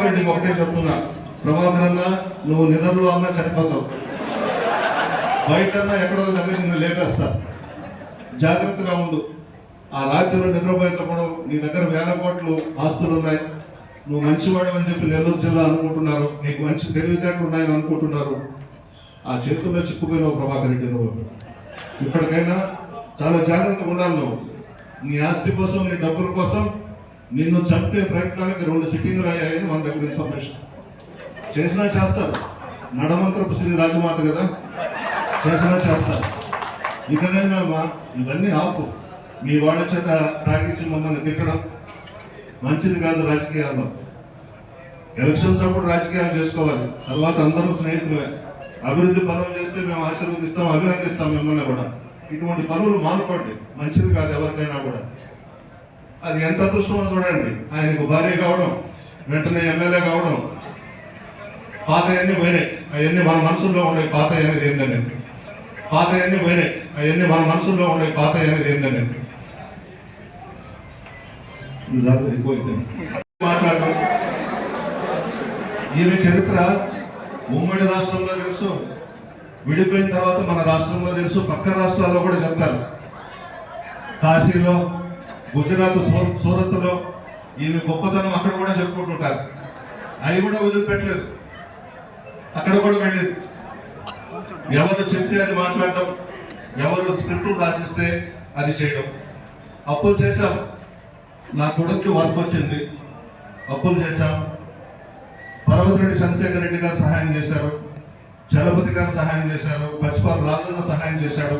రెడ్డికి ఒకటే చెప్తున్నా, ప్రభాకర్ అన్న నువ్వు నిద్రలో అన్నా సరిపోతావు, బయటన్నా ఎక్కడో దగ్గర నిన్ను లేపేస్తా, జాగ్రత్తగా ఉండు. ఆ రాత్రిలో నిద్రపోయేటప్పుడు నీ దగ్గర వేల కోట్లు ఆస్తులు ఉన్నాయి, నువ్వు మంచివాడు అని చెప్పి నెల్లూరు జిల్లా అనుకుంటున్నారు, నీకు మంచి తెలివితేటలు ఉన్నాయని అనుకుంటున్నారు. ఆ చేతుల్లో చిక్కుపోయినావు ప్రభాకర్ రెడ్డి. నువ్వు ఇప్పటికైనా చాలా జాగ్రత్తగా ఉండాలి. నువ్వు నీ ఆస్తి కోసం, నీ డబ్బుల కోసం నిన్ను చంపే ప్రయత్నానికి 2 సిట్టింగులు అయ్యాయని మన దగ్గర ఇన్ఫర్మేషన్. చేసినా చేస్తారు, నడమంత్రపు శ్రీ రాజమాత కదా, చేసినా చేస్తారు. ఇకనైనా ఇవన్నీ ఆపు. మీ వాళ్ళ చేత తాగించి మమ్మల్ని తిట్టడం మంచిది కాదు. రాజకీయాల్లో ఎలక్షన్స్ అప్పుడు రాజకీయాలు చేసుకోవాలి, తర్వాత అందరూ స్నేహితులే. అభివృద్ధి పనులు చేస్తే మేము ఆశీర్వదిస్తాం, అభినందిస్తాం మిమ్మల్ని కూడా. ఇటువంటి పనులు మానుకోండి, మంచిది కాదు ఎవరికైనా కూడా. అది ఎంత అదృష్టమో చూడండి. ఆయనకు భార్య కావడం, వెంటనే ఎమ్మెల్యే కావడం, పాత అన్ని పోయినాయి. అవన్నీ మన మనసుల్లో ఉండే పాత అనేది ఏంటని, పాత అన్ని పోయినాయి. అవన్నీ మన మనసుల్లో ఉండే పాత అనేది ఏంటని మాట్లాడడం. ఈమె చరిత్ర ఉమ్మడి రాష్ట్రంలో తెలుసు, విడిపోయిన తర్వాత మన రాష్ట్రంలో తెలుసు, పక్క రాష్ట్రాల్లో కూడా చెప్తారు. కాశీలో, గుజరాత్ సూరత్లో ఈమె గొప్పతనం అక్కడ కూడా చెప్పుకుంటుంటారు. అవి కూడా వదిలిపెట్టలేదు, అక్కడ కూడా వెళ్ళేది. ఎవరు చెప్తే అది మాట్లాడటం, ఎవరు స్క్రిప్ట్ రాసిస్తే అది చేయడం. అప్పులు చేశాం, నా కొడుకు వర్క్ వచ్చింది, అప్పులు చేశాం. పర్వతిరెడ్డి చంద్రశేఖర్ రెడ్డి గారు సహాయం చేశారు, చలపతి గారు సహాయం చేశారు, పచ్చిపాల రాజన్న సహాయం చేశాడు,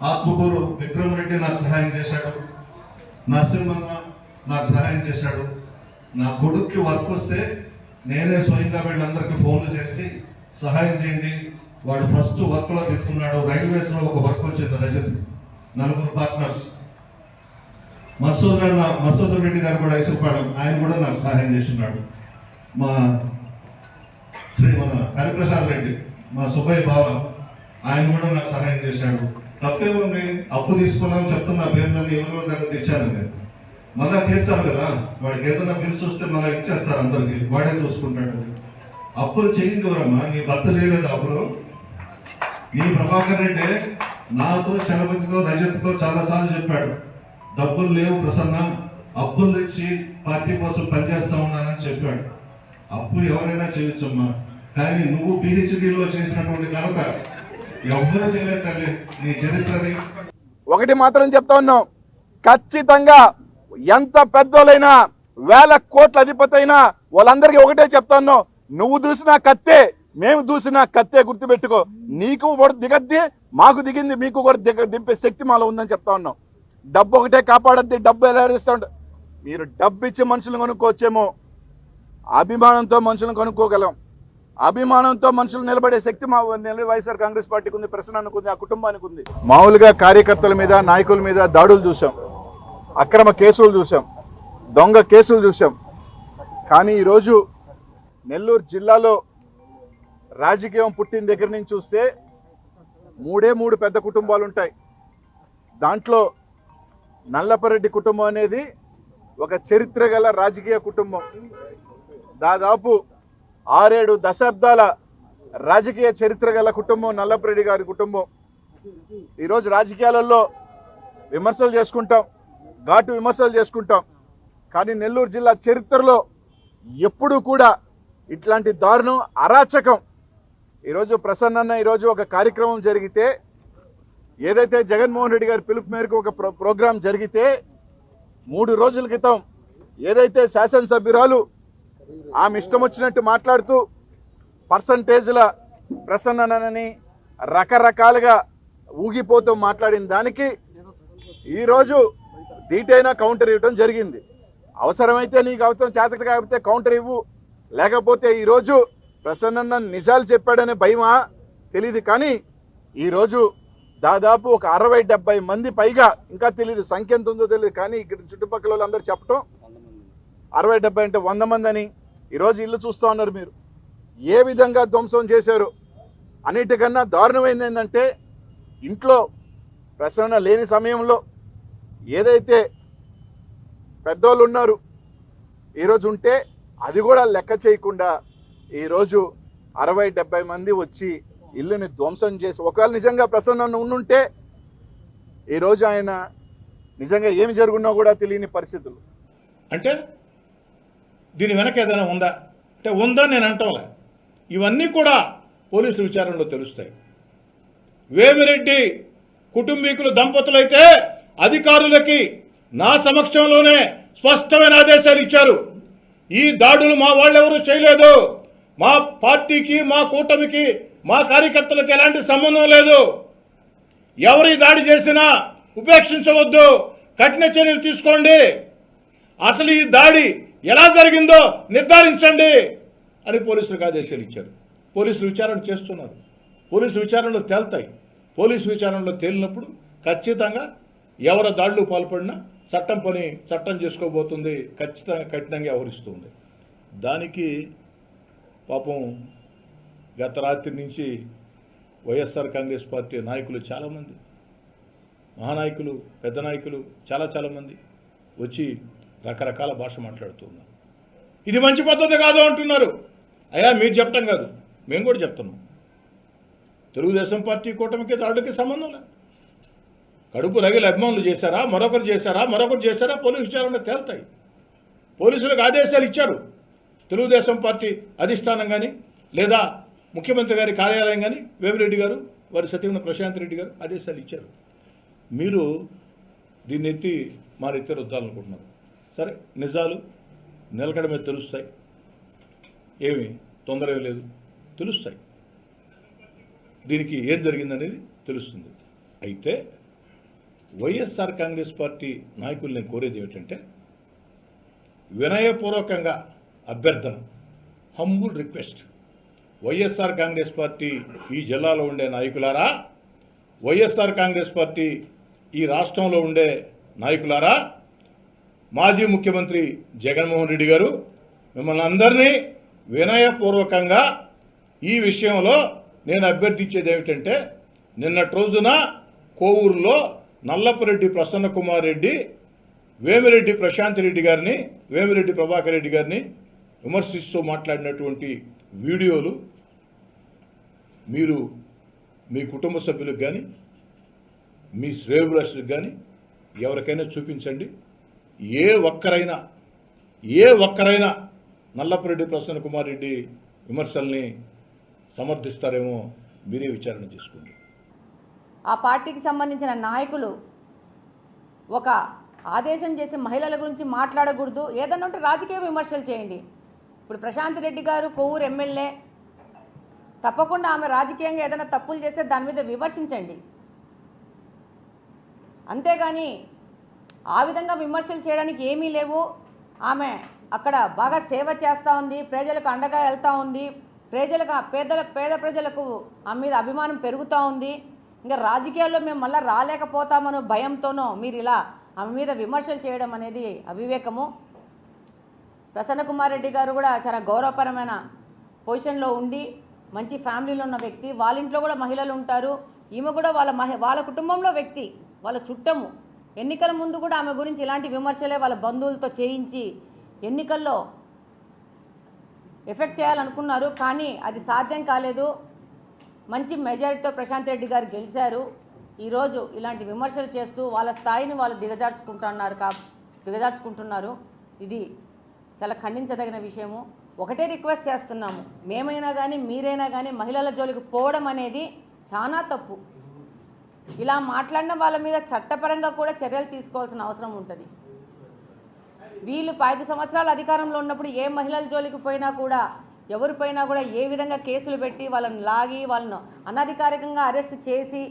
ఆత్మకూరు విక్రమ్ రెడ్డి నాకు సహాయం చేశాడు, నరసింహన్న నాకు సహాయం చేశాడు. నా కొడుక్కి వర్క్ వస్తే నేనే స్వయంగా వీళ్ళందరికీ ఫోన్లు చేసి సహాయం చేయండి, వాడు ఫస్ట్ వర్క్లో తీసుకున్నాడు. రైల్వేస్లో ఒక వర్క్ వచ్చింది, రజత్, 4 పార్ట్నర్స్. మసూద్ రెడ్డి గారు కూడా ఇసుపాడు, ఆయన కూడా నాకు సహాయం చేస్తున్నాడు. మన హరిప్రసాద్ రెడ్డి, మా సుబ్బయ్య బావ, ఆయన కూడా నాకు సహాయం చేశాడు. తప్పేముంది, అప్పు తీసుకున్నాం చెప్తున్నా, పేర్లన్నీ ఎవరెవరి దగ్గర తెచ్చాను నేను. మళ్ళా తీర్చాలి కదా, వాడికి ఏదైనా బిల్స్ వస్తే మళ్ళీ ఇచ్చేస్తారు అందరికి, వాడే చూసుకుంటాడు. అప్పులు చేయింది ఎవరమ్మా, నీ భర్త చేయలేదు అప్పులు. నీ ప్రభాకర్ రెడ్డి నాతో, చలపతితో, రజత్తో చాలాసార్లు చెప్పాడు, డబ్బులు లేవు ప్రసన్న, అప్పులు తెచ్చి పార్టీ కోసం పనిచేస్తా ఉన్నానని చెప్పాడు. అప్పు ఎవరైనా చేయొచ్చమ్మా, కానీ నువ్వు పిహెచ్డిలో చేసినటువంటి కనుక ఎవ్వరూ చేయలేదు తల్లి, నీ చరిత్రని. ఒకటి మాత్రం చెప్తా ఉన్నాం, ఖచ్చితంగా ఎంత పెద్దోళ్ళైనా, వేల కోట్ల అధిపతి అయినా వాళ్ళందరికీ ఒకటే చెప్తా ఉన్నాం, నువ్వు దూసినా కత్తే, మేము దూసినా కత్తే, గుర్తుపెట్టుకో. నీకు కూడా దిగద్ది, మాకు దిగింది, మీకు కూడా దింపే శక్తి మాలో ఉందని చెప్తా ఉన్నాం. డబ్బు ఒకటే కాపాడద్ది, డబ్బు ఎలా ఇస్తా ఉంటా. మీరు డబ్బు ఇచ్చి మనుషులను కొనుక్కోవచ్చేమో, అభిమానంతో మనుషులను కొనుక్కోగలం. అభిమానంతో మనుషులు నిలబడే శక్తి మా వైఎస్ఆర్ కాంగ్రెస్ పార్టీకి ఉంది, ప్రసన్నానికి ఉంది, ఆ కుటుంబానికి ఉంది. మామూలుగా కార్యకర్తల మీద, నాయకుల మీద దాడులు చూసాం, అక్రమ కేసులు చూసాం, దొంగ కేసులు చూసాం. కానీ ఈరోజు నెల్లూరు జిల్లాలో రాజకీయం పుట్టిన దగ్గర నుంచి చూస్తే 3 పెద్ద కుటుంబాలు ఉంటాయి. దాంట్లో నల్లపరెడ్డి కుటుంబం అనేది ఒక చరిత్ర గల రాజకీయ కుటుంబం. దాదాపు 6-7 దశాబ్దాల రాజకీయ చరిత్ర గల కుటుంబం నల్లపరెడ్డి గారి కుటుంబం. ఈరోజు రాజకీయాలలో విమర్శలు చేసుకుంటాం, ఘాటు విమర్శలు చేసుకుంటాం, కానీ నెల్లూరు జిల్లా చరిత్రలో ఎప్పుడూ కూడా ఇట్లాంటి దారుణం, అరాచకం. ఈరోజు ప్రసన్న ఈరోజు ఒక కార్యక్రమం జరిగితే, ఏదైతే జగన్మోహన్ రెడ్డి గారి పిలుపు మేరకు ఒక ప్రోగ్రాం జరిగితే 3 రోజుల క్రితం ఏదైతే శాసనసభ్యురాలు ఆమె ఇష్టం వచ్చినట్టు మాట్లాడుతూ పర్సంటేజ్ల ప్రసన్ననని రకరకాలుగా ఊగిపోతూ మాట్లాడిన దానికి ఈరోజు ధీటైన కౌంటర్ ఇవ్వడం జరిగింది. అవసరమైతే నీకు అవసరం చేత కాకపోతే కౌంటర్ ఇవ్వు, లేకపోతే ఈరోజు ప్రసన్న నిజాలు చెప్పాడనే భయమా తెలియదు. కానీ ఈరోజు దాదాపు ఒక 60-70 మంది పైగా, ఇంకా తెలియదు సంఖ్య ఎంత ఉందో తెలియదు, కానీ ఇక్కడ చుట్టుపక్కల వాళ్ళందరూ చెప్పటం 60-70 అంటే 100 మంది అని. ఈరోజు ఇల్లు చూస్తూ ఉన్నారు మీరు, ఏ విధంగా ధ్వంసం చేశారు. అన్నిటికన్నా దారుణమైంది ఏంటంటే, ఇంట్లో ప్రసన్న లేని సమయంలో ఏదైతే పెద్దోళ్ళు ఉన్నారు ఈరోజు ఉంటే అది కూడా లెక్క చేయకుండా ఈరోజు 60-70 మంది వచ్చి ఇల్లుని ధ్వంసం చేసి, ఒకవేళ నిజంగా ప్రసన్న ఉండుంటే ఈరోజు ఆయన నిజంగా ఏమి జరుగున్నా కూడా తెలియని పరిస్థితులు. అంటే దీని వెనక ఏదైనా ఉందా అంటే ఉందని నేను అంటాంలే. ఇవన్నీ కూడా పోలీసు విచారణలో తెలుస్తాయి. వేమిరెడ్డి కుటుంబీకులు దంపతులైతే అధికారులకి నా సమక్షంలోనే స్పష్టమైన ఆదేశాలు ఇచ్చారు. ఈ దాడులు మా వాళ్ళెవరూ చేయలేదు, మా పార్టీకి, మా కూటమికి, మా కార్యకర్తలకు ఎలాంటి సంబంధం లేదు. ఎవరి దాడి చేసినా ఉపేక్షించవద్దు, కఠిన చర్యలు తీసుకోండి, అసలు ఈ దాడి ఎలా జరిగిందో నిర్ధారించండి అని పోలీసులకు ఆదేశాలు ఇచ్చారు. పోలీసులు విచారణ చేస్తున్నారు. పోలీసు విచారణలో తేల్తాయి. పోలీసు విచారణలో తేలినప్పుడు ఖచ్చితంగా ఎవరు దాడులు పాల్పడినా చట్టం చేసుకోబోతుంది, ఖచ్చితంగా కఠినంగా వ్యవహరిస్తుంది. దానికి పాపం గత రాత్రి నుంచి వైఎస్ఆర్ కాంగ్రెస్ పార్టీ నాయకులు చాలామంది, మహానాయకులు, పెద్ద నాయకులు చాలామంది వచ్చి రకరకాల భాష మాట్లాడుతున్నారు. ఇది మంచి పద్ధతి కాదు అంటున్నారు. అయ్యా మీరు చెప్పటం కాదు, మేము కూడా చెప్తున్నాం. తెలుగుదేశం పార్టీ కూటమికి దాడులకి సంబంధం లేదు. కడుపు రగిలి అభిమానులు చేశారా, మరొకరు చేశారా పోలీసు విచారణ తేల్తాయి. పోలీసులకు ఆదేశాలు ఇచ్చారు తెలుగుదేశం పార్టీ అధిష్టానం కానీ, లేదా ముఖ్యమంత్రి గారి కార్యాలయం కానీ, వేమిరెడ్డి గారు, వారి సతీమణి ప్రశాంత్ రెడ్డి గారు ఆదేశాలు ఇచ్చారు. మీరు దీన్ని ఎత్తి మా రీతి రుద్దాలనుకుంటున్నారు. సరే, నిజాలు నిలకడ మీద తెలుస్తాయి, ఏమి తొందర లేదు, తెలుస్తాయి. దీనికి ఏం జరిగిందనేది తెలుస్తుంది. అయితే వైఎస్ఆర్ కాంగ్రెస్ పార్టీ నాయకులు నేను కోరేది ఏమిటంటే, వినయపూర్వకంగా అభ్యర్థన, humble request, YSR Congress party ఈ జిల్లాలో ఉండే నాయకులారా, వైఎస్ఆర్ కాంగ్రెస్ పార్టీ ఈ రాష్ట్రంలో ఉండే నాయకులారా, మాజీ ముఖ్యమంత్రి జగన్మోహన్ రెడ్డి గారు, మిమ్మల్ని అందరినీ వినయపూర్వకంగా ఈ విషయంలో నేను అభ్యర్థించేది ఏమిటంటే, నిన్నటి రోజున కోవూరులో నల్లపురెడ్డి ప్రసన్న కుమార్ రెడ్డి వేమిరెడ్డి ప్రశాంత్ రెడ్డి గారిని, వేమిరెడ్డి ప్రభాకర్ రెడ్డి గారిని విమర్శిస్తూ మాట్లాడినటువంటి వీడియోలు మీరు మీ కుటుంబ సభ్యులకు కానీ, మీ శ్రేయోభిలాషులకు కానీ ఎవరికైనా చూపించండి. ఏ ఒక్కరైనా నల్లపురెడ్డి ప్రసన్న కుమార్ రెడ్డి విమర్శల్ని సమర్థిస్తారేమో మీరే విచారణ చేసుకోండి. ఆ పార్టీకి సంబంధించిన నాయకులు ఒక ఆదేశం చేసి మహిళల గురించి మాట్లాడకూడదు, ఏదన్నా ఉంటే రాజకీయ విమర్శలు చేయండి. ఇప్పుడు ప్రశాంత్ రెడ్డి గారు కొవ్వూరు ఎమ్మెల్యే, తప్పకుండా ఆమె రాజకీయంగా ఏదైనా తప్పులు చేస్తే దాని మీద విమర్శించండి. అంతేగాని ఆ విధంగా విమర్శలు చేయడానికి ఏమీ లేవు. ఆమె అక్కడ బాగా సేవ చేస్తూ ఉంది, ప్రజలకు అండగా వెళ్తూ ఉంది, పేద ప్రజలకు ఆమె మీద అభిమానం పెరుగుతూ ఉంది. ఇంకా రాజకీయాల్లో మేము మళ్ళీ రాలేకపోతామనో భయంతోనో మీరు ఇలా ఆమె మీద విమర్శలు చేయడం అనేది అవివేకము. ప్రసన్న కుమార్ రెడ్డి గారు కూడా చాలా గౌరవపరమైన పొజిషన్లో ఉండి మంచి ఫ్యామిలీలో ఉన్న వ్యక్తి, వాళ్ళ ఇంట్లో కూడా మహిళలు ఉంటారు. ఈమె కూడా వాళ్ళ కుటుంబంలో వ్యక్తి, వాళ్ళ చుట్టము. ఎన్నికల ముందు కూడా ఆమె గురించి ఇలాంటి విమర్శలే వాళ్ళ బంధువులతో చేయించి ఎన్నికల్లో ఎఫెక్ట్ చేయాలనుకున్నారు, కానీ అది సాధ్యం కాలేదు. మంచి మెజారిటీతో ప్రశాంత్ రెడ్డి గారు గెలిచారు. ఈరోజు ఇలాంటి విమర్శలు చేస్తూ వాళ్ళ స్థాయిని వాళ్ళు దిగజార్చుకుంటున్నారు. ఇది చాలా ఖండించదగిన విషయము. ఒకటే రిక్వెస్ట్ చేస్తున్నాము, మేమైనా కానీ మీరైనా కానీ మహిళల జోలికి పోవడం అనేది చాలా తప్పు. ఇలా మాట్లాడిన వాళ్ళ మీద చట్టపరంగా కూడా చర్యలు తీసుకోవాల్సిన అవసరం ఉంటుంది. వీళ్ళు 5 సంవత్సరాల అధికారంలో ఉన్నప్పుడు ఏ మహిళల జోలికి పోయినా కూడా, ఎవరిపైనా కూడా ఏ విధంగా కేసులు పెట్టి వాళ్ళని లాగి వాళ్ళను అనధికారికంగా అరెస్ట్ చేసి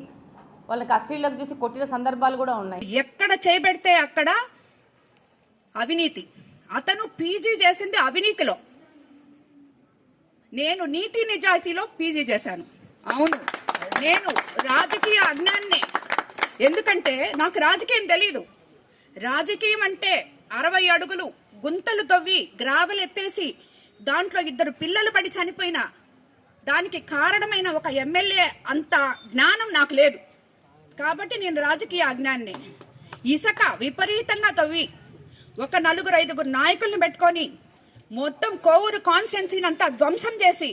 వాళ్ళని కస్టడీలోకి చూసి కొట్టిన సందర్భాలు కూడా ఉన్నాయి. ఎక్కడ చేయబెడితే అక్కడ అవినీతి. అతను పీజీ చేసింది అవినీతిలో, నేను నీతి నిజాయితీలో పీజీ చేశాను. అవును, నేను రాజకీయ అజ్ఞాన్నే. ఎందుకంటే నాకు రాజకీయం తెలీదు. రాజకీయం అంటే 60 అడుగులు గుంతలు తవ్వి గ్రావెల్ ఎత్తేసి దాంట్లో 2 పిల్లలు పడి చనిపోయిన దానికి కారణమైన ఒక ఎమ్మెల్యే అంత జ్ఞానం నాకు లేదు. కాబట్టి నేను రాజకీయ అజ్ఞాన్నే. ఇసుక విపరీతంగా తవ్వి ఒక 4-5 నాయకుల్ని పెట్టుకొని మొత్తం కోవూరు కాన్స్టిట్యున్సీని అంతా ధ్వంసం చేసి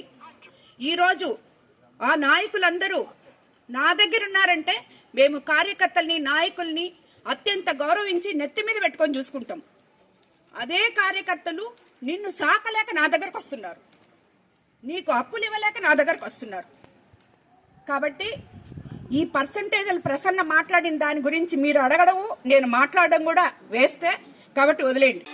ఈరోజు ఆ నాయకులందరూ నా దగ్గర ఉన్నారంటే మేము కార్యకర్తల్ని నాయకుల్ని అత్యంత గౌరవించి నెత్తి మీద పెట్టుకొని చూసుకుంటాం. అదే కార్యకర్తలు నిన్ను సాకలేక నా దగ్గరకు వస్తున్నారు, నీకు అప్పులు ఇవ్వలేక నా దగ్గరకు వస్తున్నారు. కాబట్టి ఈ పర్సంటేజ్లు ప్రసన్న మాట్లాడిన దాని గురించి మీరు అడగడము నేను మాట్లాడడం కూడా వేస్టే. కాబట్టి వదిలేయండి.